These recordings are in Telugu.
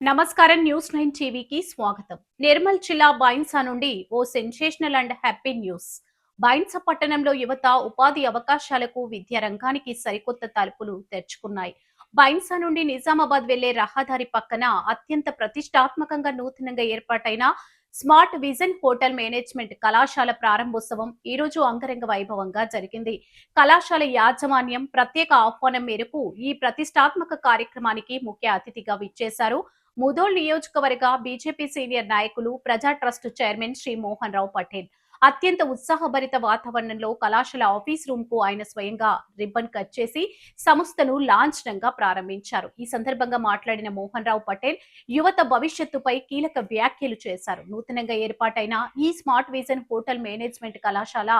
నమస్కారం. న్యూస్ 9 టీవీకి స్వాగతం. నిర్మల్ జిల్లా బైన్సా నుండి ఓ sensational and happy news. Bhainsa పట్టణంలో యువత ఉపాధి అవకాశాలకు విద్యా రంగానికి సరికొత్త తలుపులు తెరుచుకున్నాయి. బైన్సా నుండి నిజామాబాద్ వెళ్లే రహదారి పక్కన అత్యంత ప్రతిష్టాత్మకంగా నూతనంగా ఏర్పాటైన స్మార్ట్ విజన్ హోటల్ మేనేజ్మెంట్ కళాశాల ప్రారంభోత్సవం ఈ రోజు అంగరంగ వైభవంగా జరిగింది. కళాశాల యాజమాన్యం ప్రత్యేక ఆహ్వానం మేరకు ఈ ప్రతిష్టాత్మక కార్యక్రమానికి ముఖ్య అతిథిగా విచ్చేశారు. ముధోల్ నియోజకవర్గ బీజేపీ సీనియర్ నాయకులు ప్రజా ట్రస్ట్ చైర్మన్ శ్రీ మోహన్ రావు పటేల్ అత్యంత ఉత్సాహభరిత వాతావరణంలో కళాశాల ఆఫీస్ రూమ్ కు ఆయన స్వయంగా రిబ్బన్ కట్ చేసి సంస్థను లాంఛనంగా ప్రారంభించారు. ఈ సందర్భంగా మాట్లాడిన మోహన్ రావు పటేల్ యువత భవిష్యత్తుపై కీలక వ్యాఖ్యలు చేశారు. నూతనంగా ఏర్పాటైన ఈ స్మార్ట్ విజన్ హోటల్ మేనేజ్మెంట్ కళాశాల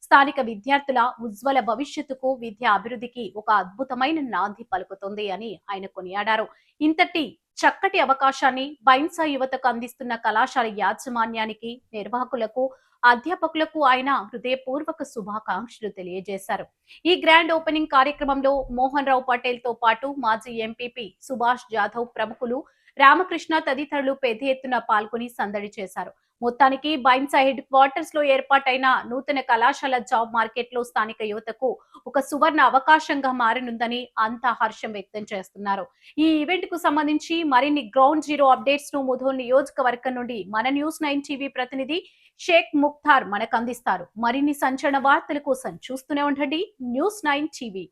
స్థానిక విద్యార్థుల ఉజ్వల భవిష్యత్తుకు విద్యా అభివృద్ధికి ఒక అద్భుతమైన నాంది పలుకుతుంది అని ఆయన కొనియాడారు. ఇంతటి చక్కటి అవకాశాన్ని బైన్సా యువతకు అందిస్తున్న కళాశాల యాజమాన్యానికి, నిర్వాహకులకు, అధ్యాపకులకు ఆయన హృదయపూర్వక శుభాకాంక్షలు తెలియజేశారు. ఈ గ్రాండ్ ఓపెనింగ్ కార్యక్రమంలో మోహన్ రావు పటేల్ తో పాటు మాజీ ఎంపీపీ సుభాష్ జాధవ్, ప్రముఖులు రామకృష్ణ తదితరులు పెద్ద ఎత్తున పాల్గొని సందడి చేశారు. మొత్తానికి బైన్సా హెడ్ క్వార్టర్స్ లో ఏర్పాటైన నూతన కళాశాల జాబ్ మార్కెట్ లో స్థానిక యువతకు ఒక సువర్ణ అవకాశంగా మారనుందని అంతా హర్షం వ్యక్తం చేస్తున్నారు. ఈ ఈవెంట్ కు సంబంధించి మరిన్ని గ్రౌండ్ జీరో అప్డేట్స్ ను ముధోల్ నియోజకవర్గం నుండి మన న్యూస్ 9 టీవీ ప్రతినిధి షేక్ ముఖ్తార్ మనకు అందిస్తారు. మరిన్ని సంచలన వార్తల కోసం చూస్తూనే ఉండండి న్యూస్ 9 టీవీ.